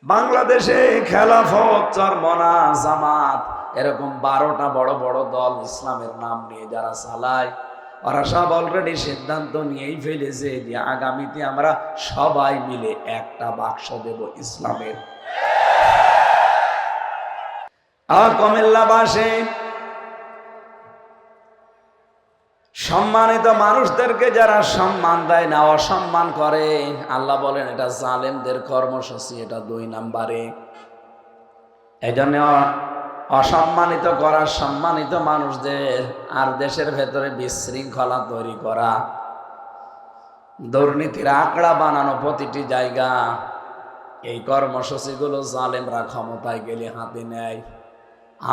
বাংলাদেশে খেলাফত, চরমনা, জামাত এরকম 12টা বড় বড় দল ইসলামের নাম নিয়ে যারা চালায়, ওরা সব অলরেডি সিদ্ধান্ত নিয়েই ফেলেছে যে আগামীতে আমরা সবাই মিলে একটা বাক্স দেব ইসলামের। কুমিল্লাবাসী সম্মানিত মানুষদেরকে যারা সম্মান দেয় না, অসম্মান করে, আল্লাহ বলেন এটা জালেমদের কর্মসূচি, এটা 2 নম্বরে। এই জন্য অসম্মানিত করা সম্মানিত মানুষদের আর দেশের ভেতরে বিশৃঙ্খলা তৈরি করা, দুর্নীতির আঁকড়া বানানো প্রতিটি জায়গা, এই কর্মসূচিগুলো জালেমরা ক্ষমতায় গেলে হাতে নেয়।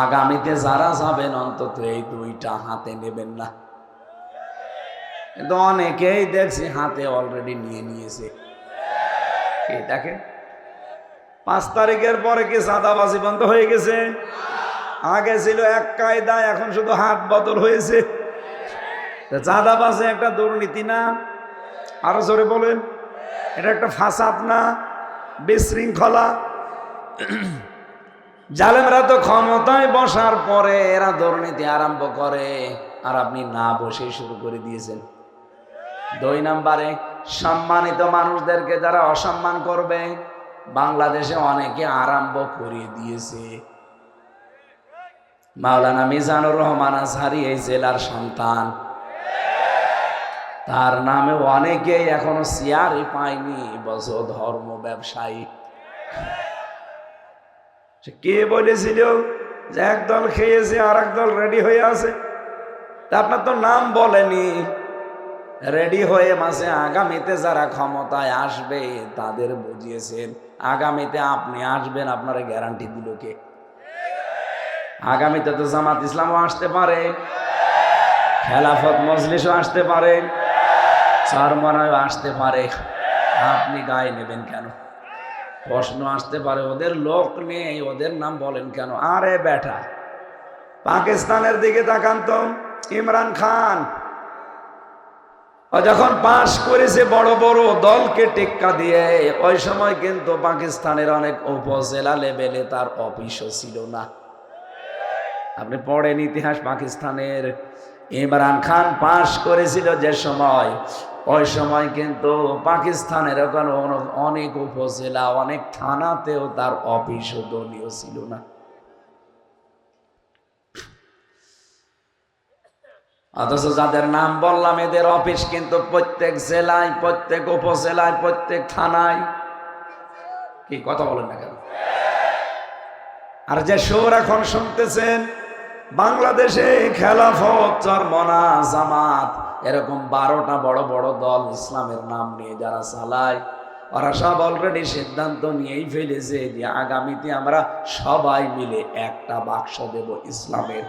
আগামীতে যারা যাবেন অন্তত এই 2টা হাতে নেবেন না। কিন্তু অনেকেই দেখছি হাতে অলরেডি নিয়ে নিয়েছে। দেখেন 5 তারিখের পরে কি চাঁদাবাজি বন্ধ হয়ে গেছে? আগে ছিল এক কায়দা, এখন শুধু হাত বদল হয়েছে। চাঁদাবাজি একটা দুর্নীতি না? আরো জোরে বলেন, এটা একটা ফাসাদ না, বিশৃঙ্খলা? জালেমরা তো ক্ষমতায় বসার পরে এরা দুর্নীতি আরম্ভ করে, আর আপনি না বসে শুরু করে দিয়েছেন। 2 নম্বরে, সম্মানিত মানুষদেরকে যারা অসম্মান করবে, বাংলাদেশে অনেকে আরম্ভ করে দিয়েছে। মাওলানা মিজানুর রহমান আজহারি এই জেলার সন্তান, তার নামে অনেকেই এখনো চেয়ারই পায়নি, বস ধর্ম ব্যবসায়ী। কে বলেছিল যে এক দল খেয়েছে আর এক দল রেডি হয়ে আছে? তা আপনার তো নাম বলেনি। রেডি হয়ে মাসে আগামীতে যারা ক্ষমতায় আসবে তাদের বুঝিয়েছেন। আগামীতে আপনি আসবেন, আপনার গ্যারান্টি দিল কে? আগামীতে তো জামাত ইসলামও আসতে পারে, খেলাফত মজলিসও আসতে পারে, চরমনায়ও আসতে পারে। আপনি গায়ে নেবেন কেন? প্রশ্ন আসতে পারে, ওদের লোক নেই, ওদের নাম বলেন কেন? আরে বেটা, পাকিস্তানের দিকে তাকান তো। ইমরান খান যখন পাশ করেছে বড় বড় দলকে টেক্কা দিয়ে, ওই সময় কিন্তু পাকিস্তানের অনেক উপজেলা লেভেলে তার অফিসও ছিল না। আপনি পড়েন ইতিহাস পাকিস্তানের। ইমরান খান পাশ করেছিল যে সময়, ওই সময় কিন্তু পাকিস্তানের ওখানে অনেক উপজেলা, অনেক থানাতেও তার অফিস ও দলীয় ছিল না। অথচ যাদের নাম বললাম এদের অফিস কিন্তু প্রত্যেক জেলায়, প্রত্যেক উপজেলায়, প্রত্যেক থানায়। কি কথা বলেন না কেন? আর যে সুর এখন শুনতেছেন, বাংলাদেশে খেলাফত, চরমনা, জামাত এরকম 12টা বড় বড় দল ইসলামের নাম নিয়ে যারা চালায়, ওরা সব অলরেডি সিদ্ধান্ত নিয়েই ফেলেছে যে আগামীতে আমরা সবাই মিলে একটা বাক্স দেব ইসলামের।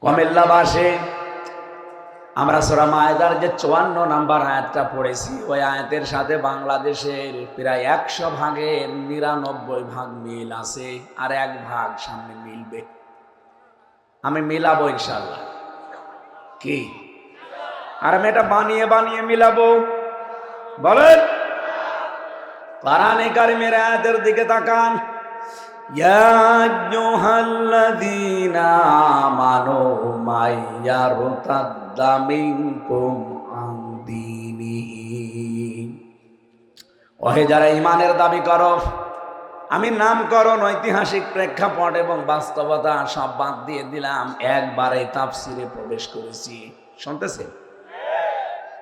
কুমিল্লাবাসী, আমরা সূরা মায়েদার যে 54 নম্বর আয়াতটা পড়েছি, ওই আয়াতের সাথে বাংলাদেশের প্রায় 100 ভাগের 99 ভাগ মিল আছে, আর 1 ভাগ সামনে মিলবে। আমি মিলাবো ইনশাআল্লাহ। কি? আর আমি এটা বানিয়ে বানিয়ে মিলাবো? বলেন। কোরআনে কারিমের আয়াতের দিকে তাকান। ইয়া আইয়ুহাল্লাযীনা আমানু মাইয়ারতাদ্দা মিনকুম আন দীনিহি, ওহে যারা ঈমানের দাবি করো, আমি নামকরণ, ঐতিহাসিক প্রেক্ষাপট এবং বাস্তবতা সব বাদ দিয়ে দিলাম, একবারে তাফসিরে প্রবেশ করেছি। শুনতেছেন?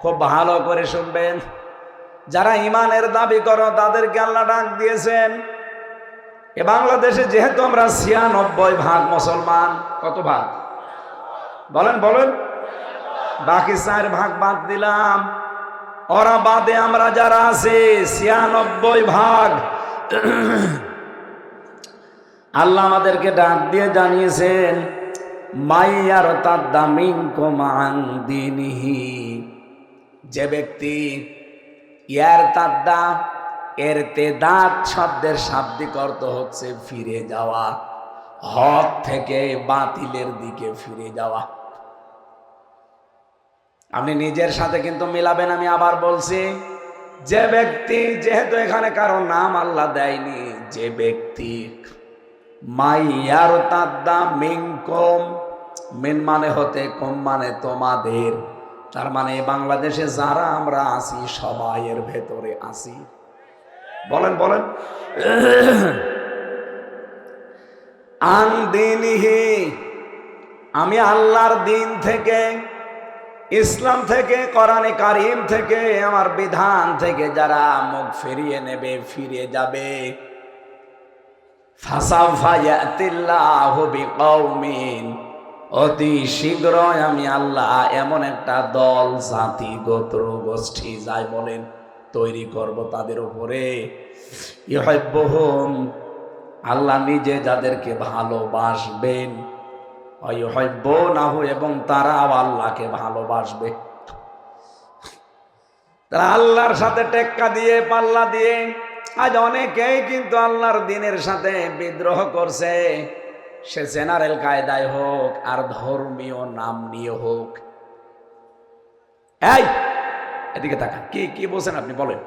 খুব ভালো করে শুনবেন। যারা ঈমানের দাবি করো তাদেরকে আল্লাহ ডাক দিয়েছেন। এ বাংলাদেশে যেহেতু আমরা 96 ভাগ মুসলমান, কত ভাগ? বলেন বলেন। বাকি 4 ভাগ বাদ দিলাম, ওরা বাদে আমরা যারা আছে 96 ভাগ। আল্লাহ আমাদেরকে ডাক দিয়ে জানিয়েছেন মাইয়ার তাদামিনকুম আন দীনিহি, যে ব্যক্তি ইয়ার তাদ্দা এর তেদাত শব্দের শাব্দিক অর্থ হচ্ছে ফিরে যাওয়া, হক থেকে বাতিলের দিকে ফিরে যাওয়া। আপনি নিজের সাথে কিন্তু মিলাবেন। আমি আবার বলছি, যে ব্যক্তি, যেহেতু এখানে কারো নাম আল্লাহ দেয়নি, যে ব্যক্তি মাইয়ার তাদ্দা মিনকুম, মিন মানে হতে, কুম মানে তোমাদের, তার মানে বাংলাদেশে যারা আমরা আছি সবাই এর ভেতরে আছি। বলেন বলেন। আন দীনিহি, আমি আল্লাহর দিন থেকে, ইসলাম থেকে, কোরআনে কারীম থেকে, আমার বিধান থেকে যারা মুখ ফিরিয়ে নেবে, ফিরে যাবে, ফাসাউফা ইয়াতিল্লাহু বিকওমিন, অতি শীঘ্রই আমি আল্লাহ এমন একটা দল, জাতি, গোত্র, গোষ্ঠী যাই বলেন তৈরি করব তাদের উপরে, ইউহিব্বুহুম, আল্লাহ নিজে যাদেরকে ভালোবাসবেন, ওয়াইউহিব্বুনাহু, এবং তারাও আল্লাহকে ভালোবাসবে। তারা আল্লাহর সাথে টেক্কা দিয়ে, পাল্লা দিয়ে, আজ অনেকেই কিন্তু আল্লাহর দিনের সাথে বিদ্রোহ করছে, সে জেনারেল কায়দায় হোক আর ধর্মীয় নাম নিয়ে হোক। এই এদিকে তাকান, কি বলছেন আপনি বলেন।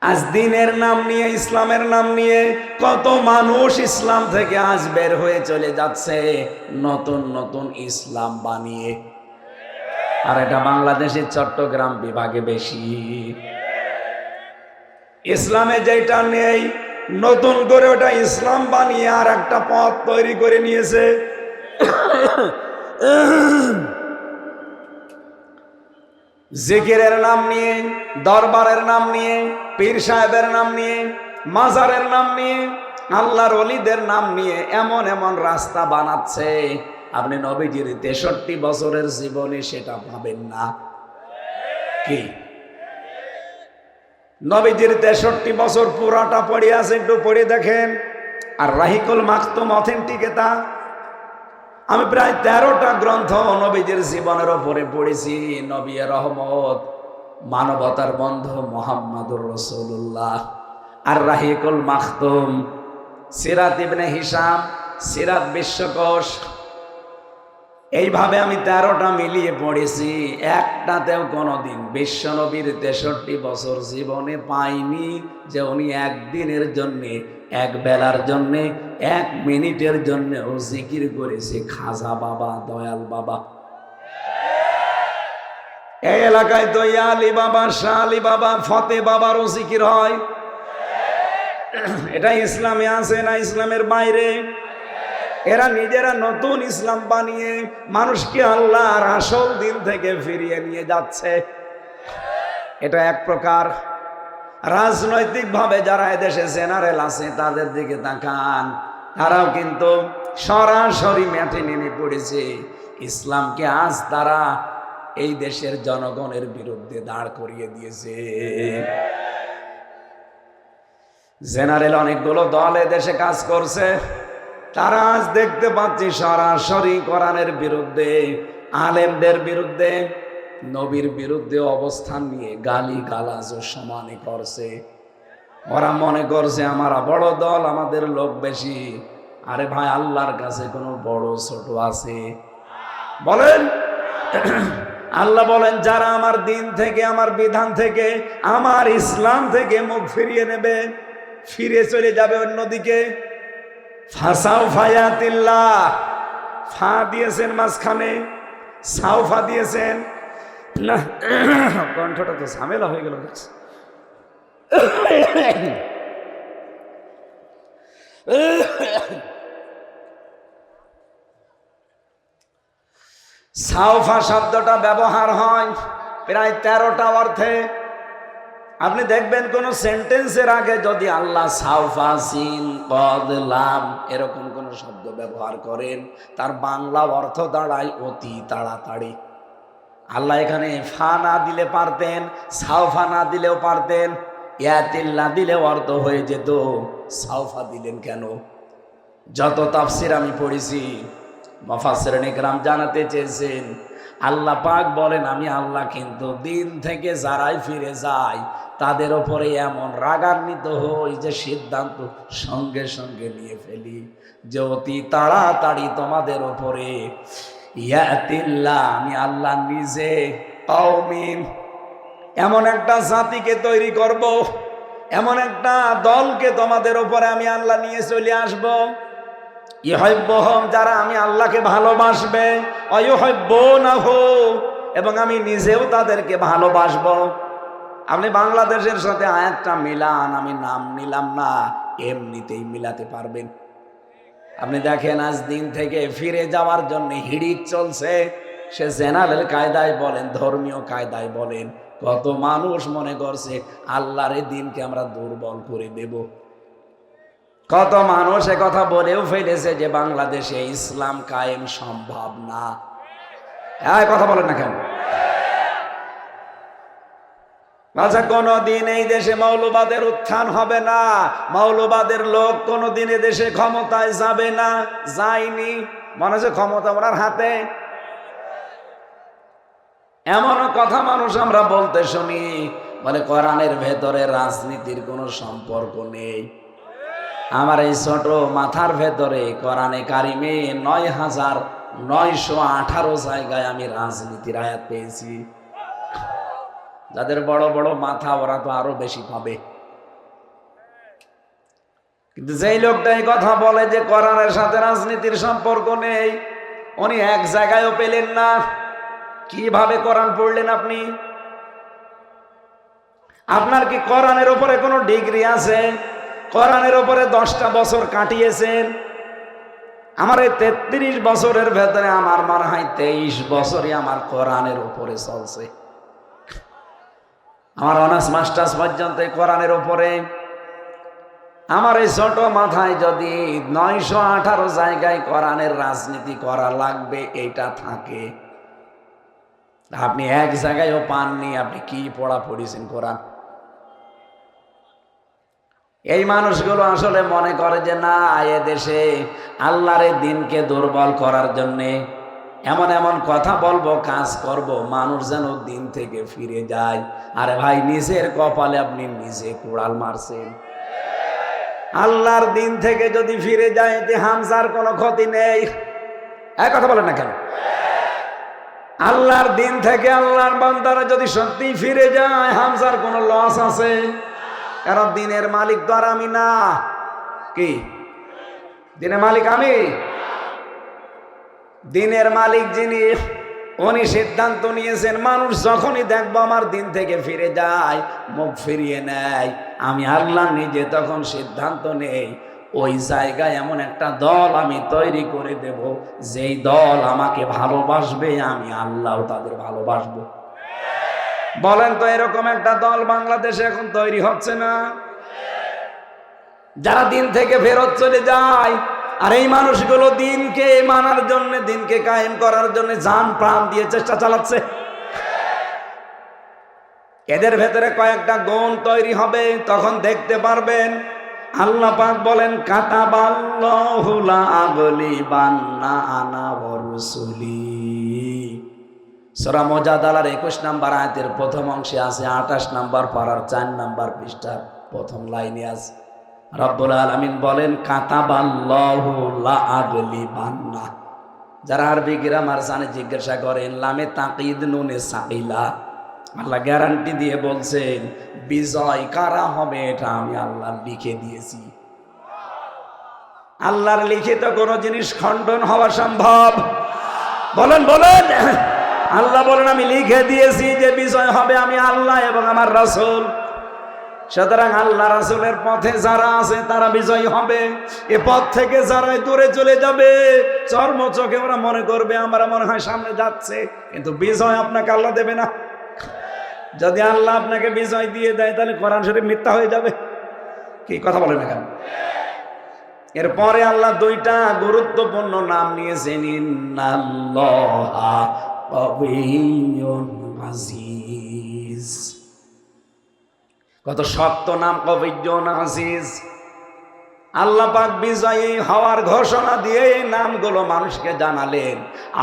আজ দিনের নাম নিয়ে, ইসলামের নাম নিয়ে কত মানুষ ইসলাম থেকে আজ বের হয়ে চলে যাচ্ছে নতুন নতুন ইসলাম বানিয়ে, আর এটা বাংলাদেশের চট্টগ্রাম বিভাগে বেশি। ইসলামে যেটা নেই নতুন করে ওটা ইসলাম বানিয়ে আর একটা পথ তৈরি করে নিয়েছে। জিকিরের নাম নিয়ে, দরবারের নাম নিয়ে, পীর সাহেবের নাম নিয়ে, মাজারের নাম নিয়ে, আল্লাহর ওলিদের নাম নিয়ে এমন এমন রাস্তা বানাচ্ছে, আপনি নবীজির 63 বছরের জীবনে সেটা পাবেন না। কি নবীজির 63 বছর পুরাটা পড়ে আছে, একটু পড়ে দেখেন। আর রাহিকুল মাকতুম অথেন্টিক, এটা আমি প্রায় 13টা গ্রন্থ নবীজির জীবনের উপরে পড়েছি। নবী রহমত, মানবতার বন্ধু মুহাম্মদুর রাসূলুল্লাহ, আর রাহিকুল মাকতুম, সিরাত ইবনে হিশাম, সিরাত বিশ্বকোষ, এইভাবে আমি 13টা মিলিয়ে পড়েছি। একটাতেও কোনোদিন বিশ্বনবীর 63 বছর জীবনে পাইনি যে উনি একদিনের জন্যে, এক বেলার জন্যে, 1 মিনিটের জন্য ও জিকির করেছে খাজা বাবা, দয়াল বাবা। এই এলাকায় তো ইয়া আলী বাবা, শাহ আলী বাবা, ফতে বাবারও জিকির হয়। এটা ইসলামে আছে না ইসলামের বাইরে? এরা নিজেরা নতুন ইসলাম বানিয়ে মানুষকে আল্লাহর আসল দিন থেকে ফিরিয়ে নিয়ে যাচ্ছে। এটা এক প্রকার। রাজনৈতিক ভাবে যারা এদেশে জেনারেল আছে তাদের দিকে তাকান, তারাও কিন্তু সরাসরি মাঠে নেমে পড়েছে। ইসলামকে আজ তারা এই দেশের জনগণের বিরুদ্ধে দাঁড় করিয়ে দিয়েছে। জেনারেল অনেকগুলো দল এদেশে কাজ করছে, তারা আজ দেখতে পাচ্ছি সরাসরি কোরআনের বিরুদ্ধে, আলেমদের বিরুদ্ধে, নবীর বিরুদ্ধে অবস্থান নিয়ে গালি গালাজ সমানে করছে। ওরা মনে করছে আমরা বড় দল, আমাদের লোক বেশি। আরে ভাই, আল্লাহর কাছে কোনো বড় ছোট আছে? বলেন। আল্লাহ বলেন, যারা আমার দিন থেকে, আমার বিধান থেকে, আমার ইসলাম থেকে মুখ ফিরিয়ে নেবে, ফিরে চলে যাবে অন্যদিকে, ফাসাউফা ইয়াতিল্লাহ, ফা দিয়েছেন মাঝখানে, সাউফা দিয়েছেন না, কণ্ঠটা তো ঝামেলা হয়ে গেল। সাউফা শব্দটা ব্যবহার হয় প্রায় 13টা অর্থে। আপনি দেখবেন কোন সেন্টেন্সের আগে যদি আল্লাহ সাউফা সিন কদ লাম এরকম কোন শব্দ ব্যবহার করেন, তার বাংলা অর্থ দাঁড়ায় অতি তাড়াতাড়ি। আল্লাহ এখানে ফা না দিলে পারতেন, সাউফা না দিলেও পারতেন, ইয়াতিল না দিলে অর্থ হয়ে যেত, সাউফা দিলেন কেন? যত তাফসির আমি পড়েছি, মুফাসসিরিন ইকরাম জানাতে চেয়েছেন, আল্লাহ পাক বলেন আমি আল্লাহ কিন্তু দিন থেকে যারাই ফিরে যায় তাদের ওপরে এমন রাগান্বিত হই যে সিদ্ধান্ত সঙ্গে সঙ্গে নিয়ে ফেলি যে অতি তাড়াতাড়ি তোমাদের ওপরে ইয়াতিল্লাহ আমি আল্লাহ নিজে কওমিন এমন একটা জাতিকে তৈরি করব, এমন একটা দলকে তোমাদের ওপরে আমি আল্লাহ নিয়ে চলে আসব, ইউহিব্বুহুম যারা আমি আল্লাহকে ভালোবাসবে, ওয়ায়ুহিব্বুনাহু এবং আমি নিজেও তাদেরকে ভালোবাসবো। আপনি বাংলাদেশের সাথে আয়াতটা মিলান, আমি নাম নিলাম না, এমনিতেই মিলাতে পারবেন। আপনি দেখেন আজ দিন থেকে ফিরে যাওয়ার জন্য হিড়িক চলছে, সে জেনারেল কায়দায় বলেন, ধর্মীয় কায়দায় বলেন, কত মানুষ মনে করছে আল্লাহর এই দিনকে আমরা দুর্বল করে দেব। কত মানুষ কথা বলেও ফেলেছে যে বাংলাদেশে ইসলাম কায়েম সম্ভব না। এই কথা বলেন না কেন? আচ্ছা, কোনদিন এই দেশে মৌলবাদের উত্থান হবে না, মৌলবাদের লোক কোনদিন এ দেশে ক্ষমতায় যাবে না, যায়নি। মনে হচ্ছে ক্ষমতা ওনার হাতে, এমন কথা মানুষ আমরা বলতে শুনি, বলে কোরআনের ভেতরে রাজনীতির কোনো সম্পর্ক নেই। আমার এই ছোট মাথার ভেতরে কোরআনে কারিমে ৯,৯১৮ জায়গায় আমি রাজনীতির আয়াত পেয়েছি। যাদের বড় বড় মাথা ওরা তো আরো বেশি পাবে, কিন্তু যেই লোকটা এই কথা বলে যে কোরআনের সাথে রাজনীতির সম্পর্ক নেই, উনি এক জায়গায়ও পেলেন না। কিভাবে কোরআন পড়লেন আপনি? আপনার কি কোরআনের উপরে কোনো ডিগ্রি আছে? কোরআনের উপরে 10টা বছর কাটিয়েছেন। আমার এই 33 বছরের ভেতরে আমার মনে হয় 23 বছরই আমার কোরআনের উপরে চলছে। আমার অনার্স মাস্টার্স পর্যন্ত কোরআনের উপরে। আমার এই ছোট মাথায় যদি 918 জায়গায় কোরআনের রাজনীতি করা লাগবে এইটা থাকে, আপনি এক জায়গায়ও পাননি, আপনি কি পড়া পড়েছেন কোরআন? এই মানুষগুলো আসলে মনে করে যে না, এ দেশে আল্লাহর দিনকে দুর্বল করার জন্যে এমন এমন কথা বলবো, কাজ করব, মানুষ যেন দিন থেকে ফিরে যায়। আরে ভাই, নিজের কপালে আপনি নিজে কুড়াল মারছেন। আল্লাহর দিন থেকে যদি ফিরে যায় এতে হামজার কোনো ক্ষতি নেই। এক কথা বলেন না কেন? আল্লাহর দিন থেকে আল্লাহর বান্দারা যদি সত্যি ফিরে যায়, হামজার কোনো লস আছে? কারণ দিনের মালিক তো আর আমি না। কি দিনের মালিক? আমি। দিনের মালিক যিনি, উনি সিদ্ধান্ত নিয়েছেন মানুষ যখনই দেখবো আমার দিন থেকে ফিরে যায়, মুখ ফিরিয়ে নেয়, আমি আল্লাহ নিজে তখন সিদ্ধান্ত নেই ওই জায়গায় এমন একটা দল আমি তৈরি করে দেব, যেই দল আমাকে ভালোবাসবে, আমি আল্লাহ তাদের ভালোবাসবো। বলেন তো, এরকম একটা দল বাংলাদেশে এখন তৈরি হচ্ছে না? যারা দিন থেকে ফেরত চলে যায়, আর এই মানুষগুলো দিনকে মানার জন্য, দিনকে কায়েম করার জন্য জান প্রাণ দিয়ে চেষ্টা চালাচ্ছে। এদের ভেতরে কয়েকটা গুণ তৈরি হবে, তখন দেখতে পারবেন। আল্লাহ পাক বলেন, কাতাবাল্লাহু লা আগলিবান্না আনা ওয়া রুসুলি। সূরা মুজাদালার 21 নম্বর আয়াতের প্রথম অংশে আছে, 28 নম্বর পারার 4 নম্বর পৃষ্ঠার প্রথম লাইনে আছে। রব্বুল আলামিন বলেন, কাতাবাল্লাহু লা আগলিবান্না। যারা আরবি গ্রামার জানে জিজ্ঞাসা করেন, লামে তাকিদ নুনে সাকিলা, আল্লাহ গ্যারান্টি দিয়ে বলছেন বিজয় কারা হবে এটা আমি আল্লাহ লিখে দিয়েছি। আল্লাহর লিখিত কোনো জিনিস খণ্ডন হওয়া সম্ভব? বলেন বলেন। আল্লাহ বলেন আমি লিখে দিয়েছি যে বিজয় হবে আমি আল্লাহ এবং আমার রাসূল। সুতরাং আল্লাহ রাসূলের পথে যারা আছে তারা বিজয়ী হবে। এ পথ থেকে যারা দূরে চলে যাবে, চর্ম চোখে ওরা মনে করবে আমরা মনে হয় সামনে যাচ্ছে, কিন্তু বিজয় আপনাকে আল্লাহ দেবে না। যদি আল্লাহ আপনাকে বিজয় দিয়ে দেয় তাহলে কোরআন শরীফ মিথ্যা হয়ে যাবে। কি কথা বলে না কেন? এরপরে আল্লাহ দুইটা গুরুত্বপূর্ণ নাম নিয়েছেন, ইন্নাল্লাহা কাবিয়্যুন আজিজ। কত শক্ত নাম, কাবিয়্যুন আজিজ। আল্লাহ পাক বিজয়ী হওয়ার ঘোষণা দিয়ে এই নামগুলো মানুষকে জানালেন।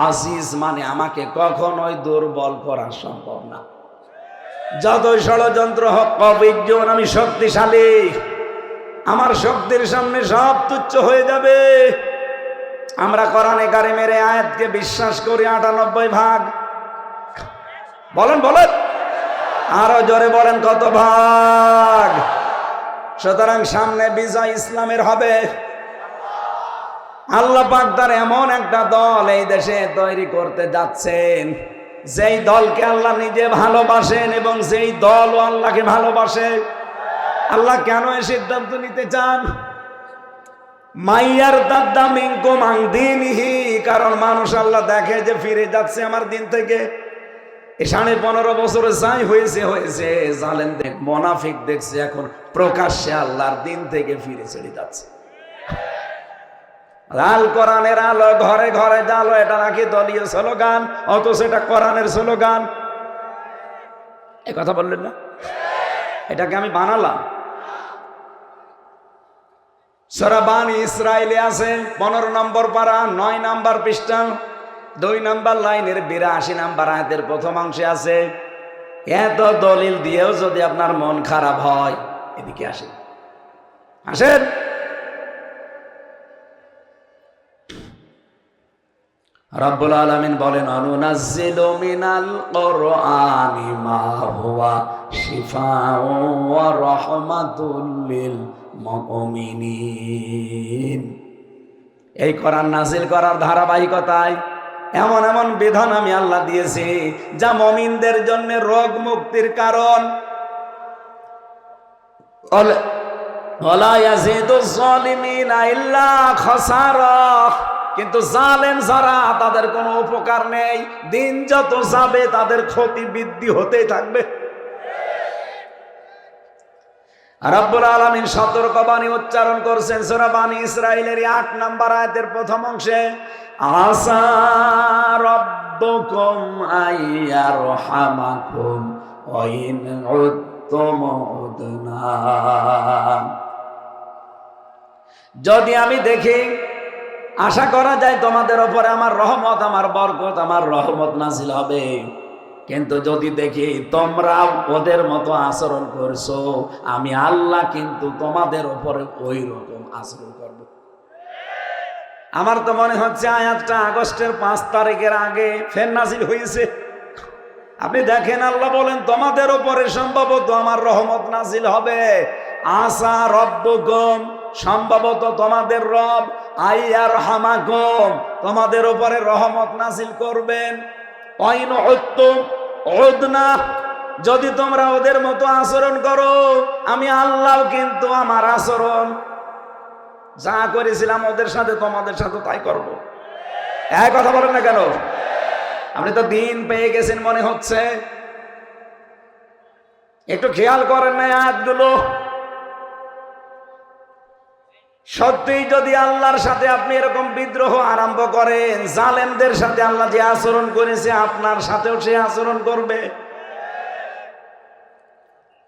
আজিজ মানে আমাকে কখনোই দুর্বল করা সম্ভব না। যতই ষড়যন্ত্র হোক, কাবিয়্যুন আমি শক্তিশালী, আমার শক্তির সামনে সব তুচ্ছ হয়ে যাবে। আমরা কোরআনে কারিমের আয়াতকে বিশ্বাস করি ৯৮ ভাগ। বলেন বলেন, আরো জোরে বলেন, কত ভাগ? সুতরাং সামনে বিজয় ইসলামের হবে। আল্লাহ পাক তার এমন একটা দল এই দেশে তৈরি করতে যাচ্ছেন, যেই দলকে আল্লাহ নিজে ভালোবাসেন এবং যেই দল আল্লাহকে ভালোবাসে। আল্লাহ কেন এই সিদ্ধান্ত নিতে চান? মাইয়ার দাদ্দা মিনকুম আন দীনিহি, কারণ মানুষ আল্লাহ দেখে যে ফিরে যাচ্ছে আমার দিন থেকে। এই 15.5 বছরে যাই হয়েছে হয়েছে, জালেম দেখ, মুনাফিক দেখছে এখন প্রকাশ্যে আল্লাহর দিন থেকে ফিরে চলে যাচ্ছে। লাল কোরআনের আলো ঘরে ঘরে জালো, এটা নাকি দলীয় স্লোগান, অথচ এটা কোরআনের স্লোগান। এই কথা বললেন না? এটাকে আমি বানালাম। সূরা বানী ইসরাঈলে আছে 15 নম্বর পারা 9 নম্বর পৃষ্ঠা 2 নম্বর লাইনের 82 নম্বর আয়াতের প্রথম অংশে আছে। এত দলিল দিয়েও যদি আপনার মন খারাপ হয়, এদিকে আসেন, আসেন। রব্বুল আলামিন বলেন, আনুনাজ্জিলু মিনাল কুরআনি মা হুয়া শিফাউন ওয়া রাহমাতুল লিল মুমিনিন। এই কোরআন নাজিল করার ধারাবাহিকতায় এমন এমন বিধান আমি আল্লাহ দিয়েছি যা মুমিনদের জন্য রোগ মুক্তির কারণ। ওয়ালা ইয়াজিদুজ জালিমিনা ইল্লা খাসারা। কিন্তু জালেম যারা, তাদের কোনো উপকার নেই। দিন যত যাবে তাদের ক্ষতি বৃদ্ধি হতেই থাকবে। রব্বুল আলামিন সতর্কবাণী উচ্চারণ করছেন সূরা বানী ইসরাঈলের ৮ নম্বর আয়াতের প্রথম অংশে, আসা রাব্বুকুম আইয়ারহামাকুম ওয়া ইন উদতুম উদনা। যদি আমি দেখি, আশা করা যায় তোমাদের উপরে আমার রহমত, আমার বরকত, আমার রহমত নাজিল হবে। কিন্তু যদি দেখি তোমরা ওদের মতো আচরণ করছো, আমি আল্লাহ কিন্তু তোমাদের উপরে ওই রকম আচরণ করব। আমার তো মনে হচ্ছে আয়াতটা আগস্টের 5 তারিখের আগে ফের নাজিল হয়েছে। আপনি দেখেন, আল্লাহ বলেন তোমাদের উপরে সম্ভবত আমার রহমত নাজিল হবে। আসা রব্বুকুম, সম্ভবত তোমাদের রব, আইয়ারহামাকুম, তোমাদের উপরে রহমত নাজিল করবেন। ওয়াইন উদতুম উদনা, যদি তোমরা ওদের মতো আচরণ করো, আমি আল্লাহ কিন্তু আমার আচরণ যা করেছিলাম ওদের সাথে তোমাদের সাথে তাই করব। এক কথা বলেন না কেন? আপনি তো দিন পেয়ে গেছেন মনে হচ্ছে। একটু খেয়াল করেন না আয়াতগুলো? সত্যিই যদি আল্লাহর সাথে আপনি এরকম বিদ্রোহ আরম্ভ করেন, জালেমদের সাথে আল্লাহ যে আচরণ করেছে আপনার সাথেও সে আচরণ করবে।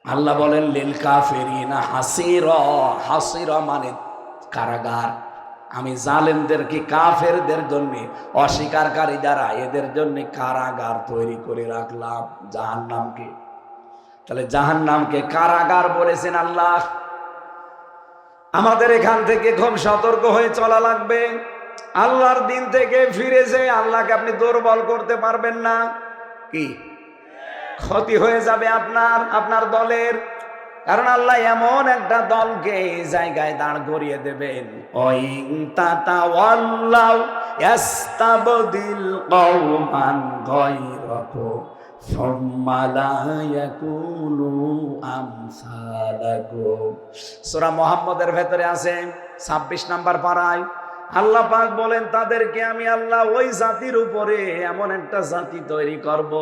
আল্লাহ বলেন লিল কাফিরিনা হাসিরা। হাসিরা মানে কারাগার। আমি জালেমদেরকে, কাফেরদের জন্য, অস্বীকারী যারা, এদের জন্য কারাগার তৈরি করে রাখলাম, জাহান্নামকে। তাহলে জাহান্নামকে কারাগার বলেছেন আল্লাহ। আমাদের এখান থেকে খুব সতর্ক হয়ে চলা লাগবে। আল্লাহর দিন থেকে ফিরে যে আল্লাহকে আপনি দুর্বল করতে পারবেন না। কি ক্ষতি হয়ে যাবে আপনার দলের। কারণ আল্লাহ এমন একটা দলকে এই জায়গায় দাঁড় করিয়ে দেবেন, ওয়াইন তাতাওয়াল্লাউ ইয়াস্তাবদিল কওমান গায়রাকুম সুম্মা লা ইয়াকুনু আমসালাকুম। সূরা মুহাম্মদের ভেতরে আছে 26 নম্বর পারায়, আল্লাহ পাক বলেন তাদেরকে আমি আল্লাহ ওই জাতির উপরে এমন একটা জাতি তৈরি করব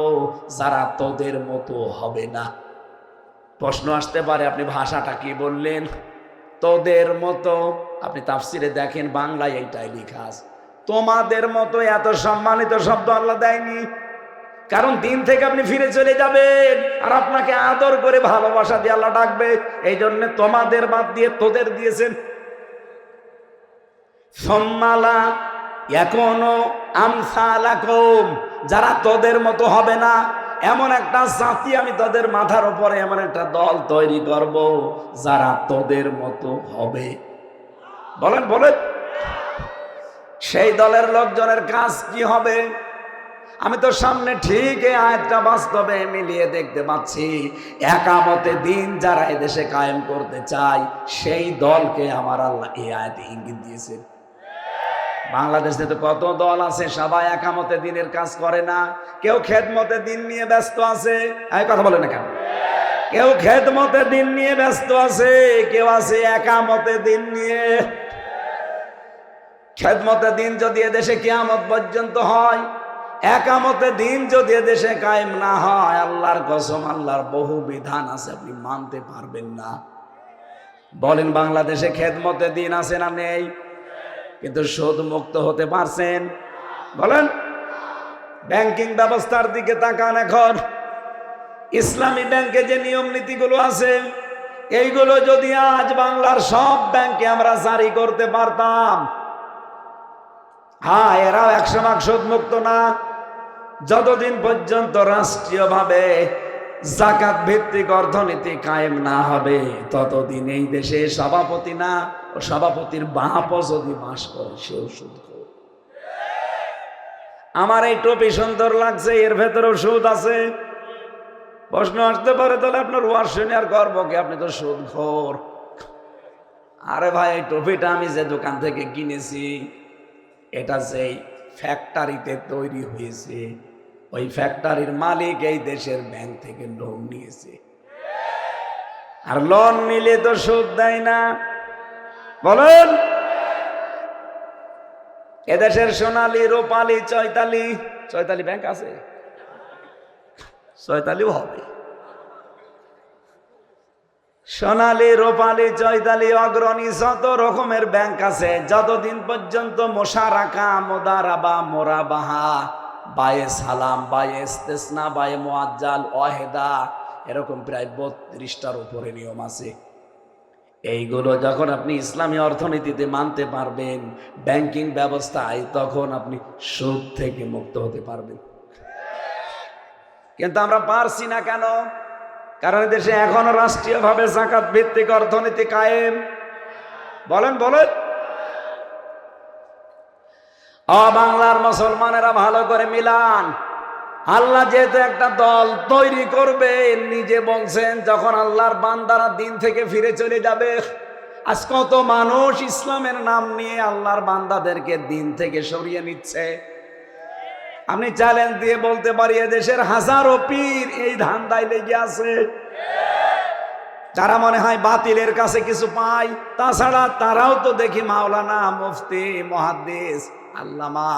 যারা তোদের মতো হবে না। প্রশ্ন আসতে পারে আপনি ভাষাটা কি বললেন? তোদের মতো। আপনি তাফসিরে দেখেন বাংলায় এইটাই লেখা আছে। তোমাদের মতো এত সম্মানিত শব্দ আল্লাহ দেয়নি, কারণ দিন থেকে আপনি ফিরে চলে যাবেন আর আপনাকে আদর করে ভালোবাসা দিয়ে আল্লাহ ডাকবে। এই জন্য তোমাদের বাদ দিয়ে তোদের দিয়েছেন। সম্মালা এখনো আমসালাকুম, যারা তোদের মতো হবে না এমন একটা জাতি আমি তোদের মাথার উপরে এমন একটা দল তৈরি করব যারা তোদের মতো হবে। বলেন বলেন, সেই দলের লোকজনের কাজ কি হবে? আমি তো সামনে ঠিক এই আয়াতটা বাস্তবে মিলিয়ে দেখতে পাচ্ছি। একামতে দিন যারা এদেশে কায়েম করতে চায় সেই দলকে আমার আল্লাহ এই আয়াতে ইঙ্গিত দিয়েছেন। বাংলাদেশে তো কত দল আছে, সবাই একামতে দিনের কাজ করে না। কেউ খেদমতে দিন নিয়ে ব্যস্ত আছে, এই কথা বলে না কেন? কেউ খেদমতে দিন নিয়ে ব্যস্ত আছে, কেউ আছে একামতে দিন নিয়ে। খেদমতে দিন যদি এদেশে কিয়ামত পর্যন্ত হয়, একামতে দিন যদি এদেশে কায়েম না হয়, আল্লাহর কসম আল্লাহর বহু বিধান আছে আপনি মানতে পারবেন না। বলেন বাংলাদেশে খেদমতে দিন আছে না নেই? কিন্তু সুদ মুক্ত হতে পারছেন? বলেন। ব্যাংকিং ব্যবস্থার দিকে তাকান। এখন ইসলামী ব্যাংকে যে নিয়ম নীতিগুলো আছে এইগুলো যদি আজ বাংলার সব ব্যাংকে আমরা জারি করতে পারতাম, হ্যাঁ এরাও 100% সুদ মুক্ত না। যতদিন পর্যন্ত রাষ্ট্রীয়ভাবে জাকাত ভিত্তিক অর্থনীতি কায়েম না হবে ততদিন এই দেশে সভাপতি না, ও সভাপতির বাপও যদি বাস করে সেও সুদ খাবে। আমার এই টুপি সুন্দর লাগছে, এর ভেতরেও সুদ আছে। প্রশ্ন আসতে পারে তাহলে আপনার ওয়াজ শুনে আর গর্ব কি? আপনি তো সুদখোর। আরে ভাই, এই টুপিটা আমি যে দোকান থেকে কিনেছি এটা যেই ফ্যাক্টরিতে তৈরি হয়েছে ওই ফ্যাক্টরির মালিক এই দেশের ব্যাংক থেকে লোন নিয়েছে, আর লোন নিলে তো সুদ দেয় না। বলেন, এদেশের সোনালী, রূপালী, চৈতালি ব্যাংক আছে, চৈতালিও হবে। সোনালী, রূপালী, চৈতালি, অগ্রণী যত রকমের ব্যাংক আছে, যতদিন পর্যন্ত মোশারাকা, মুদারাবা, মোরাবাহা, বায়ে সালাম, বায়ে ইস্তেসনা, বায়ে মুআজ্জাল, ওয়াহেদা, এরকম প্রায় 32টার উপরে নিয়ম আছে। এইগুলো যখন আপনি ইসলামী অর্থনীতিতে মানতে পারবেন, ব্যাংকিং ব্যবস্থায়, তখন আপনি সুদ থেকে মুক্ত হতে পারবেন। কিন্তু আমরা পারছি না কেন? কারণ দেশে এখনো রাষ্ট্রীয়ভাবে যাকাত ভিত্তিক অর্থনীতি কায়েম। বলেন বলেন। বাংলার মুসলমানেরা ভালো করে মিলান। আল্লাহ যেহেতু একটা দল তৈরি করবে নিজে বলছেন, যখন আল্লাহর বান্দারা দিন থেকে ফিরে চলে যাবে। আজ কত মানুষ ইসলামের নাম নিয়ে আল্লাহর বান্দাদেরকে দিন থেকে সরিয়ে নিচ্ছে। আমি চ্যালেঞ্জ দিয়ে বলতে পারি এদেশের হাজারো পীর এই ধান্দায় লেগে আছে। যারা মনে হয় বাতিলের কাছে কিছু পায়, তাছাড়া তারাও তো দেখি মাওলানা, মুফতি, মুহাদ্দিস, আল্লামা,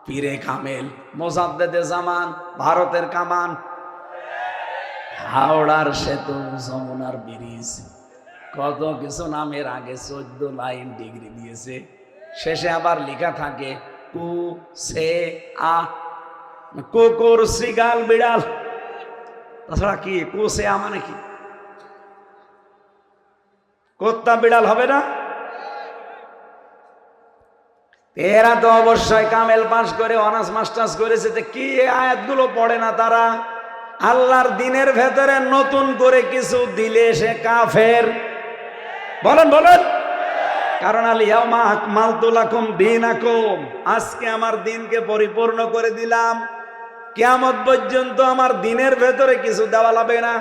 পীরে কামেল, মোজাদ্দেদে জামান, ভারতের কামান, হাওড়ার সেতু, যমুনার ব্রিজ, কত কিছু নামের আগে 14 লাইন ডিগ্রি দিয়েছে। শেষে আবার লেখা থাকে কু সে আ, কুকুর, শ্রীগাল, বিড়াল। তাছাড়া কি কু সে আ মানে কি? কুত্তা বিড়াল হবে না? এরা তো অবশ্যই কামেল পাস করে অনার্স মাস্টার্স করেছে। কি আয়াতগুলো পড়ে না তারা? আল্লাহর দিনের ভেতরে নতুন করে কিছু দিলে সে কাফের। বলেন বলেন। কারণ আল-ইয়াউমা আকমালতু লাকুম দীনাকুম, আজকে আমার দিনকে পরিপূর্ণ করে দিলাম। কিয়ামত পর্যন্ত আমার দিনের ভেতরে কিছু দেওয়া লাগবে না,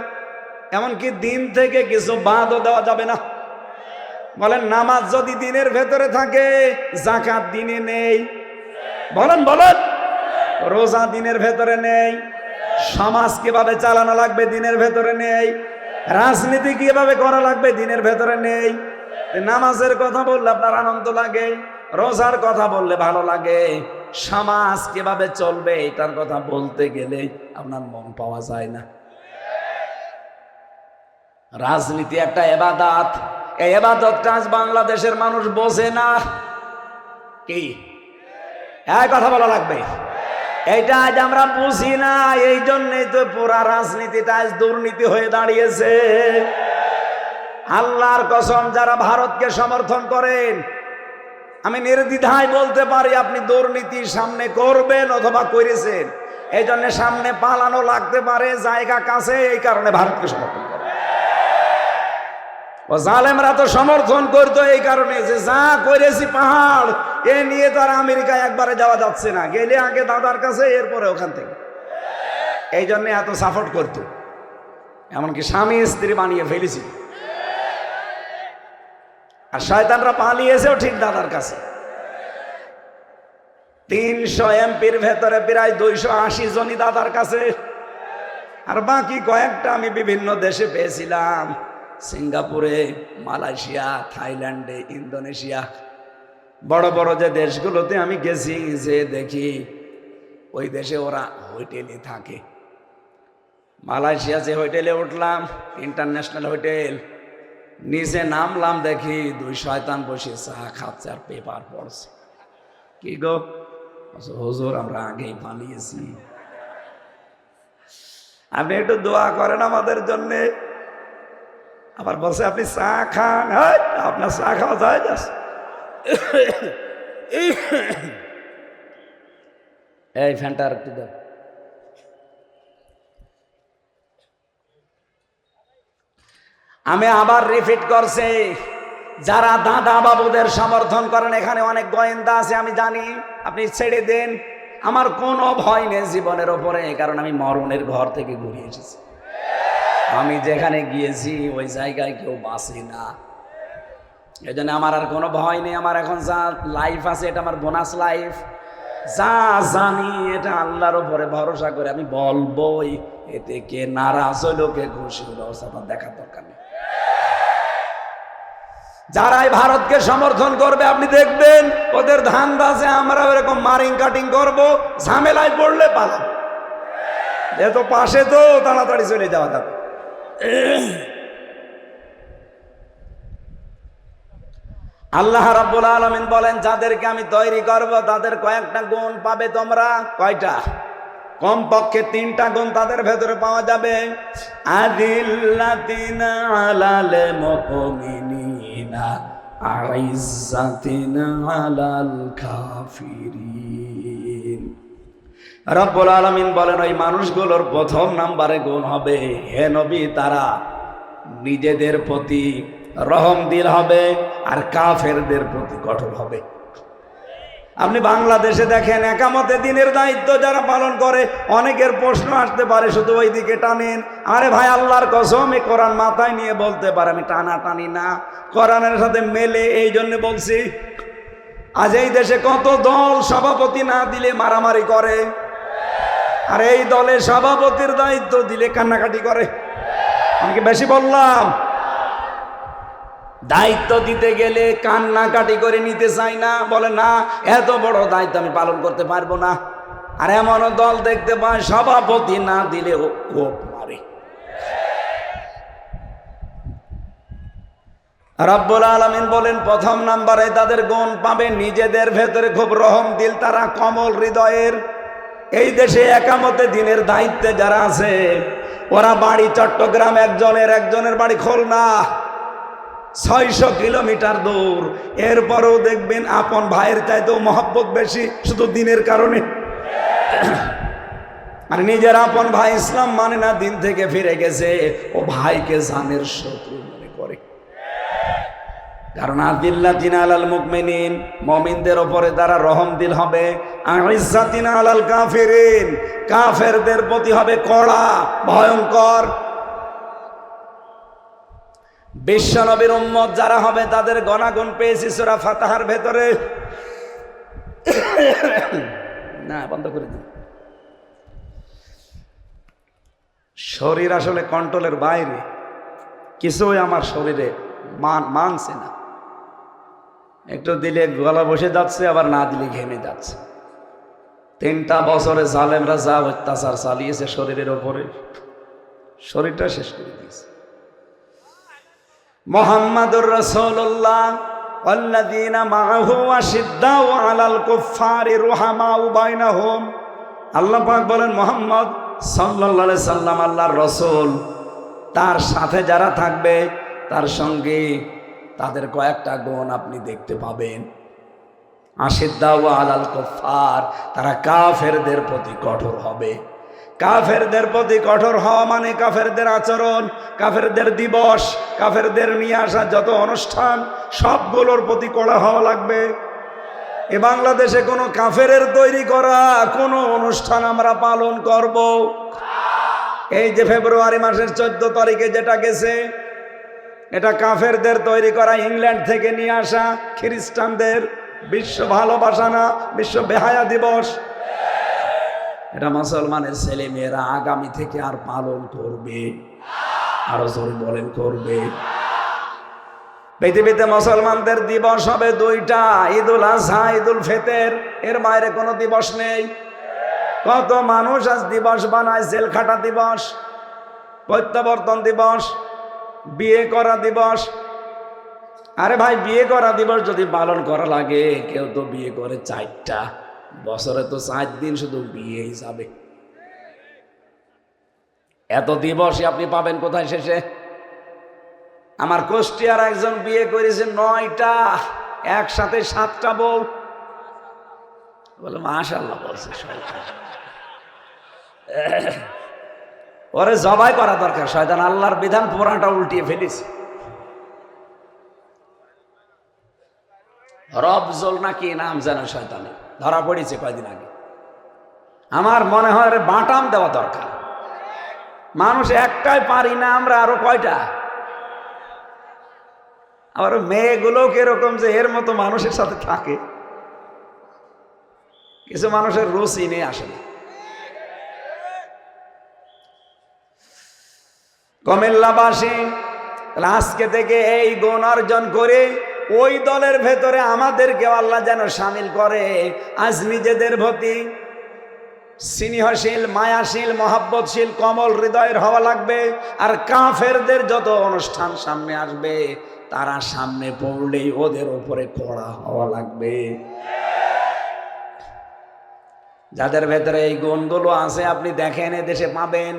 এমনকি দিন থেকে কিছু বাদও দেওয়া যাবে না। বলেন, নামাজ যদি দিনের ভেতরে থাকে, যাকাত দিনে নেই। বলেন বলেন। রোজা দিনের ভেতরে নেই। সমাজ কিভাবে চালানো লাগবে দিনের ভেতরে নেই। রাজনীতি কিভাবে করা লাগবে দিনের ভেতরে নেই। নামাজের কথা বললে আপনার আনন্দ লাগে, রোজার কথা বললে ভালো লাগে, সমাজ কিভাবে চলবে এটার কথা বলতে গেলে আপনার মন পাওয়া যায় না। রাজনীতি একটা ইবাদত, এই ইবাদতটা আজ বাংলাদেশের মানুষ বোঝে না। কি এই কথা বলা লাগবে, এইটা আজ আমরা বুঝি না। এই জন্যই তো পুরা রাজনীতিটা আজ দুর্নীতি হয়ে দাঁড়িয়েছে। আল্লাহর কসম, যারা ভারতকে সমর্থন করেন, আমি নির্দ্বিধায় বলতে পারি আপনি দুর্নীতি সামনে করবেন অথবা করেছেন। এই জন্য সামনে পালানো লাগতে পারে, জায়গা কাছে, এই কারণে ভারতকে সমর্থন করে। ও জালেমরা তো সমর্থন করতো এই কারণে যে যা করেছি পাহাড়, এ নিয়ে তো আর আমেরিকায় একবারে যাওয়া যাচ্ছে না, গেলে আগে দাদার কাছে, এরপরে ওখান থেকে। এই জন্য এত সাপোর্ট করতো, এমনকি স্বামী স্ত্রী বানিয়ে ফেলেছি। আর শয়তানরা পালিয়েছেও ঠিক দাদার কাছে। 300 এমপির ভেতরে প্রায় 280 জনই দাদার কাছে। আর বাকি কয়েকটা আমি বিভিন্ন দেশে পেয়েছিলাম, সিঙ্গাপুরে, মালয়েশিয়া, থাইল্যান্ডে, ইন্দোনেশিয়া, বড় বড় যে দেশগুলোতে আমি গেছি, যে দেখি ওই দেশে ওরা হোটেলে থাকে। মালয়েশিয়া যে হোটেলে উঠলাম, ইন্টারন্যাশনাল হোটেল, নিচে নামলাম, দেখি 2 শয়তান বসে চা খাচ্ছে আর পেপার পড়ছে। কি গো হুজুর, আমরা আগেই পালিয়েছি, আপনি একটু দোয়া করেন আমাদের জন্যে। আবার বলছে আপনি চা খান, আপনার চা খাওয়া যায় না। এই ফ্যানটা আর একটু দাও। আমি আবার রিপিট করছি, যারা দাদা বাবুদের সমর্থন করেন, এখানে অনেক গোয়েন্দা আছে আমি জানি, আপনি ছেড়ে দেন, আমার কোনো ভয় নেই জীবনের ওপরে, কারণ আমি মরণের ঘর থেকে ঘুরে এসেছি। আমি যেখানে গিয়েছি ওই জায়গায় কেউ বাঁচে না, এই জন্য আমার আর কোনো ভয় নেই। আমার এখন যা লাইফ আছে এটা আমার বোনাস লাইফ। যা জানি এটা আল্লাহর উপরে ভরসা করে আমি বলবোই, এতে কে নারাজ হইলো কে খুশি হলো আমার দেখার দরকার নেই। যারাই ভারতকে সমর্থন করবে আপনি দেখবেন ওদের ধান্দা আছে আমরা এরকম মারিং কাটিং করব, ঝামেলায় পড়লে পালাবো, যেহেতু পাশে তো তাড়াতাড়ি চলে যাওয়া যাবে। আল্লাহ রাব্বুল আলামিন বলেন, যাদেরকে আমি তৈরি করব তাদের কয়েকটা গুণ পাবে তোমরা। কয়টা? কমপক্ষে 3টা গুণ তাদের ভেতরে পাওয়া যাবে। আদিল্লাতিনা আলাল মুমিনিনা আইজ্জাতিনা আলাল কাফিরিন। রব্বুল আলামিন বলেন, ওই মানুষগুলোর প্রথম নাম্বারে গুণ হবে, হে নবী, তারা নিজেদের প্রতি রহম দিল হবে আর কাফেরদের প্রতি কঠোর হবে। আপনি বাংলাদেশে দেখেন, একামতে দিনের দায়িত্ব যারা পালন করে, অনেকের প্রশ্ন আসতে পারে শুধু ওই দিকে টানেন। আরে ভাই, আল্লাহর কসম, এই কোরআন মাথায় নিয়ে বলতে পারে আমি টানা টানি না, কোরআনের সাথে মেলে, এই জন্য বলছি। আজ এই দেশে কত দল সভাপতি না দিলে মারামারি করে, আর এই দলে সভাপতির দায়িত্ব দিলে কান্নাকাটি করে। আমি কি বেশি বললাম? দায়িত্ব দিতে গেলে কান্নাকাটি করে নিতে চাই না, বলে না এত বড় দায়িত্ব আমি পালন করতে পারবো না। আর এমনও দল দেখতে পায় সভাপতি না দিলে ও কোপ মারে। রব্বুল আলামিন বলেন, প্রথম নাম্বারে তাদের গুণ পাবে, নিজেদের ভেতরে খুব রহম দিল, তারা কমল হৃদয়ের। এই দেশে একামতে দিনের দায়িত্বে যারা আছে, ওরা বাড়ি চট্টগ্রাম, একজনের বাড়ি খুলনা, 600 কিলোমিটার দূর। এরপরেও দেখবেন আপন ভাইয়ের চাইতেও মহব্বত বেশি, শুধু দিনের কারণে। আর নিজের আপন ভাই ইসলাম মানে না, দিন থেকে ফিরে গেছে, ও ভাইকে জানের শত্রু মনে করে। কারণ আদিল্লাতিনা আলাল মুমিনিন, মুমিনদের উপরে তারা রহম দিল হবে, আইজ্জাতিনা আলাল কাফিরিন, কাফেরদের প্রতি হবে কড়া, ভয়ঙ্কর। বিশ্ব নবীর উম্মত যারা হবে তাদের গণাগুণ পেয়েছি সূরা ফাতিহার ভেতরে। না, বন্ধ করে দিন। শরীর আসলে কন্ট্রোলের বাইরে, কিছুই আমার শরীরে মানছে না। একটু দিলে গলা বসে যাচ্ছে, আবার না দিলে ঘেমে যাচ্ছে। 3টা বছরে জালেমরা যা অত্যাচার চালিয়েছে শরীরের ওপরে, শরীরটা শেষ করে দিয়েছে। মুহাম্মাদুর রাসূলুল্লাহ ওয়াল্লাযীনা মাআহু আশিদ্দাউ আলাল কুফফারি রুহামাউ বাইনাহুম। আল্লাহ পাক বলেন মুহাম্মদ সাল্লাল্লাহু আলাইহি সাল্লাম আল্লাহর রাসূল, তার সাথে যারা থাকবে তার সঙ্গে তাদের কয়েকটা গুণ আপনি দেখতে পাবেন। আশিদ্দাউ আলাল কুফফার, তারা কাফেরদের প্রতি কঠোর হবে। কাফেরদের প্রতি কঠোর হওয়া মানে কাফেরদের আচরণ, কাফেরদের দিবস, কাফেরদের নিয়ে আসা যত অনুষ্ঠান সবগুলোর প্রতি কড়া হওয়া লাগবে। এ বাংলাদেশে কোনো কাফেরের তৈরি করা কোনো অনুষ্ঠান আমরা পালন করব? এই যে ফেব্রুয়ারি মাসের 14 তারিখে যেটা গেছে, এটা কাফেরদের তৈরি করা, ইংল্যান্ড থেকে নিয়ে আসা খ্রিস্টানদের বিশ্ব ভালোবাসা না, বিশ্ব বেহায়া দিবস। এটা মুসলমানের ছেলে মেয়েরা আগামী থেকে আর পালন করবে। আরো জোরে বলেন, করবে। পৃথিবীতে মুসলমানদের দিবস হবে 2টা, ঈদুল আজহা, ঈদুল ফিতর, এর বাইরে কোনো দিবস নেই। কত মানুষ আজ দিবস বানায়, জেল খাটা দিবস, প্রত্যাবর্তন দিবস, বিয়ে করা দিবস। আরে ভাই, বিয়ে করা দিবস যদি পালন করা লাগে, কেউ তো বিয়ে করে 4টা, বছরে তো 4 দিন শুধু বিয়ে হিসাবে। এত দিবসই আপনি পাবেন কোথায় শেষে? আমার কুষ্টিয়ার একজন বিয়ে করেছে 9টা, একসাথে 7টা বউ। বলে মাশাআল্লাহ বলছে, ওরে জবাই করা দরকার। শয়তান আল্লাহর বিধান পুরাটা উল্টিয়ে ফেলেছে। রবজল নাকি নাম যেন শয়তানের, ধরা পড়েছে কয়দিন আগে। আমার মনে হয় বাটাম দেওয়া দরকার। মানুষ একটাই পারি না আমরা, আরো কয়টা? আবার মেয়েগুলো কিরকম যে এর মতো মানুষের সাথে থাকে, কিছু মানুষের রুচি নিয়ে আসে না। কুমিল্লাবাসী আজকে থেকে এই গুণ অর্জন করে ওই দলের ভেতরে আমাদেরকে আল্লাহ যেন শামিল করে। আজ নিজেদের প্রতি স্নেহশীল, মায়াশীল, মহাব্বতশীল, কমল হৃদয়ের হওয়া লাগবে। আর কাফেরদের যত অনুষ্ঠান সামনে আসবে, তারা সামনে পড়লেই ওদের উপরে কড়া হওয়া লাগবে। যাদের ভেতরে এই গুণগুলো আছে আপনি দেখেন, এদেশে পাবেন।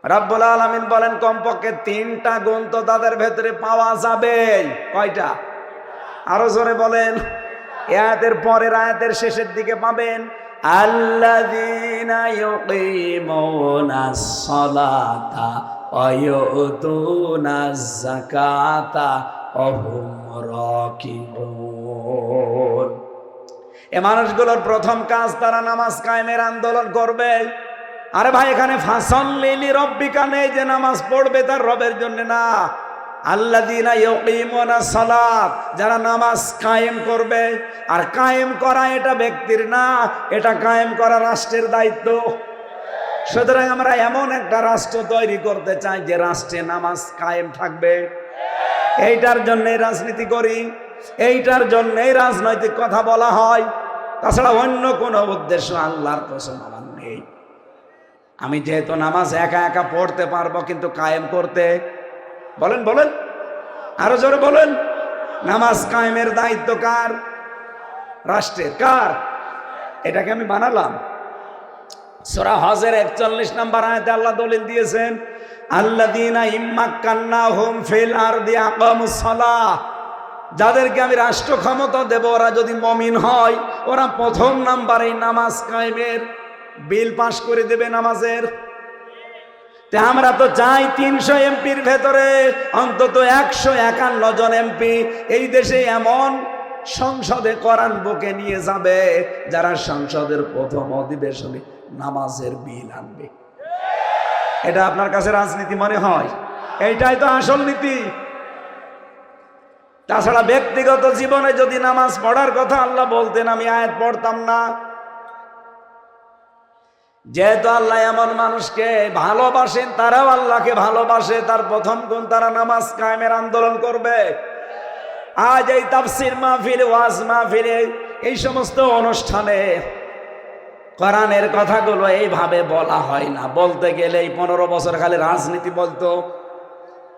রব্বুল আলামিন বলেন কমপক্ষে 3টা গুণ তো তাদের ভেতরে পাওয়া যাবে। কয়টা? আরো জোরে বলেন। আয়াতের পরের আয়াতের শেষের দিকে পাবেন, আল্লাযীনা ইউকিমুনাস সালাতা ওয়া ইউতুনাজ যাকাতা ওয়া হুম রাকিউন। এই মানুষগুলোর প্রথম কাজ, তারা নামাজ কায়েমের আন্দোলন করবে। আরে ভাই, এখানে ফাসাল্লি লিরাব্বিকা নেই যে নামাজ পড়বে তার রবের জন্য না। আল্লাযীনা ইউকিমুনাস সালাত, যারা নামাজ কায়েম করবে। আর কায়েম করা এটা ব্যক্তির না, এটা কায়েম করা রাষ্ট্রের দায়িত্ব। সুতরাং আমরা এমন একটা রাষ্ট্র তৈরি করতে চাই যে রাষ্ট্রে নামাজ কায়েম থাকবে। এইটার জন্যই রাজনীতি করি, এইটার জন্যই রাজনৈতিক কথা বলা হয়। তাছাড়া অন্য কোনো উদ্দেশ্য আল্লাহর কসম আমার নেই। আমি যেহেতু নামাজ একা একা পড়তে পারবো, কিন্তু কায়েম করতে বলেন, বলেন আরো জোরে বলেন। নামাজ কায়েমের দায়িত্ব কার? রাষ্ট্রের। কার? এটাকে আমি বানালাম। সূরা হজের 41 নম্বর আয়াতে আল্লাহ দলিল দিয়েছেন, আল্লাযীনা ইম্মাক্কান্নাহুম ফিল আরদি আকামুস সালাহ। যাদেরকে আমি রাষ্ট্র ক্ষমতা দেব, ওরা যদি মুমিন হয়, ওরা প্রথম নাম্বারে নামাজ কায়েমের বিল পাশ করে দেবে নামাজের। আমরা তো চাই 300 এমপির ভেতরে অন্তত 151 জন এমপি এই দেশে এমন সংসদে কোরআন বুকে নিয়ে যাবে যারা সংসদের প্রথম অধিবেশনে নামাজের বিল আনবে। এটা আপনার কাছে রাজনীতি মনে হয়? এইটাই তো আসল নীতি। তাছাড়া ব্যক্তিগত জীবনে যদি নামাজ পড়ার কথা আল্লাহ বলতেন, আমি আয়াত পড়তাম না। যেহেতু আল্লাহ এমন মানুষকে ভালোবাসেন, তারাও আল্লাহকে ভালোবাসে, তার প্রথম গুণ তারা নামাজ কায়েমের আন্দোলন করবে। আজ এই তাফসীর মাহফিল, ওয়াজ মাহফিলে, এই সমস্ত অনুষ্ঠানে কোরআনের কথাগুলো এইভাবে বলা হয় না। বলতে গেলে এই 15 বছর খালি রাজনীতি বলতো।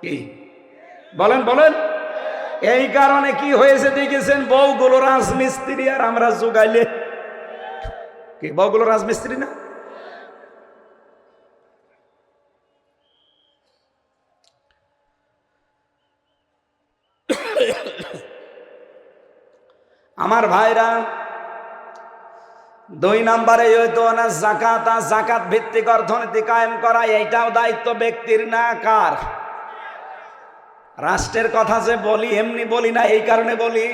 কি বলেন বলেন? এই কারণে কি হয়েছে দেখেছেন, বউগুলো রাজমিস্ত্রি আর আমরা জোগাইলে কি বউগুলো রাজমিস্ত্রি না? আমার ভাইরা, 2 নম্বরে হয়তো না যাকাত, যাকাত ভিত্তিক অর্থনীতি কায়েম করা, এইটাও দায়িত্ব ব্যক্তির না কার? রাষ্ট্রের কথা যে বলি এমনি বলি না, এই কারণে বলি।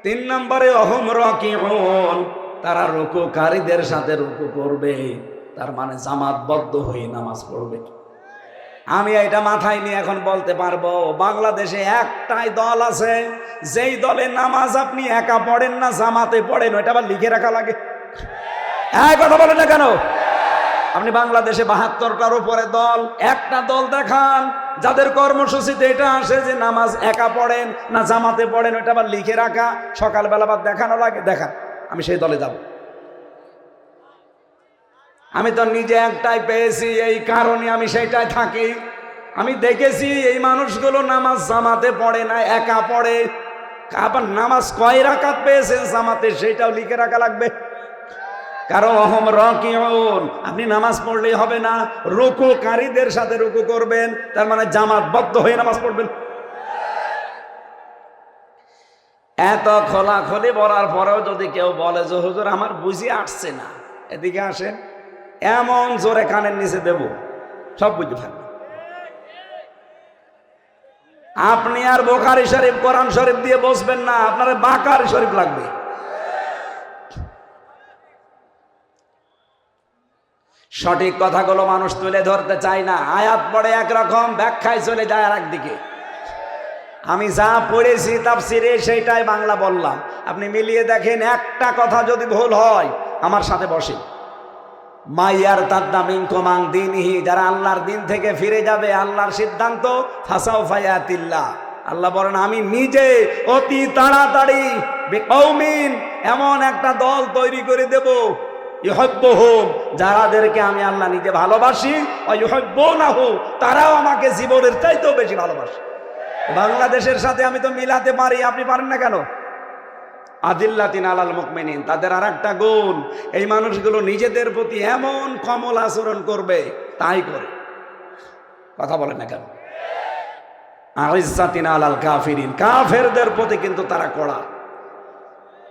3 নম্বরে অহম রাকিউন, তারা রুকুকারীদের সাথে রুকু করবে, তার মানে জামাতবদ্ধ হয়ে নামাজ পড়বে। আমি এটা মাথায় নিয়ে এখন বলতে পারবো, বাংলাদেশে একটাই দল আছে, যেই দলে নামাজ আপনি একা পড়েন না, জামাতে পড়েন, ওইটা আবার লিখে রাখা লাগে। এই কথা বলেন না কেন? আপনি বাংলাদেশে 72টার উপরে দল, একটা দল দেখান যাদের কর্মসূচিতে এটা আসে যে নামাজ একা পড়েন না জামাতে পড়েন, ওইটা আবার লিখে রাখা, সকালবেলা আবার দেখানো লাগে। দেখান, আমি সেই দলে যাব। আমি তো নিজে একটাই পেয়েছি, এই কারণে আমি সেইটাই থাকি। আমি দেখেছি এই মানুষগুলো নামাজ জামাতে পড়ে না, একা পড়ে। আবার নামাজ কয় রাকাত পেয়েছেন জামাতে, সেইটাও লিখে রাখা লাগবে। কারণ অহম রাকিউন, আপনি নামাজ পড়লেই হবে না, রুকুকারীদের সাথে রুকু করবেন, তার মানে জামাতবদ্ধ হয়ে নামাজ পড়বেন। এত খোলাখুলি বলার পরেও যদি কেউ বলে যে হুজুর আমার বুঝি আসছে না, এদিকে আসেন, এমন জোরে কানের নিচে দেব সব বুঝে থাকবে। আপনি আর বুখারী শরীফ, কোরআন শরীফ দিয়ে বসবেন না, আপনার বাকারি শরীফ লাগবে। সঠিক কথাগুলো মানুষ তুলে ধরতে চায় না, আয়াত পড়ে একরকম, ব্যাখ্যায় চলে যায় আর একদিকে। আমি যা পড়েছি তাফসিরে সেইটাই বাংলা বললাম, আপনি মিলিয়ে দেখেন, একটা কথা যদি ভুল হয় আমার সাথে বসে। মাইয়ার তাদ্দা মিনকুম আন দীনিহি, যারা আল্লাহর দিন থেকে ফিরে যাবে, আল্লাহর সিদ্ধান্ত, ফাসাউফা ইয়াতিল্লাহ, আল্লাহ বলেন আমি নিজে অতি তাড়াতাড়ি বিকৌমিন, এমন একটা দল তৈরি করে দেব, ইউহিব্বুহুম, যাদেরকে আমি আল্লাহ নিজে ভালোবাসি, ওয়া ইউহিব্বুনাহু, তারাও আমাকে জীবনের চাইতেও বেশি ভালোবাসে। বাংলাদেশের সাথে আমি তো মিলাতে পারি, আপনি পারেন না কেন? আদিল্লাতিন আলাল মুমিনিন, তাদের আর একটা গুণ, এই মানুষগুলো নিজেদের প্রতি এমন কমল আচরণ করবে, তাই করে। কথা বলেন না কেন? আইজ্জাতিন আলাল কাফিরিন, কাফেরদের প্রতি কিন্তু তারা কড়া।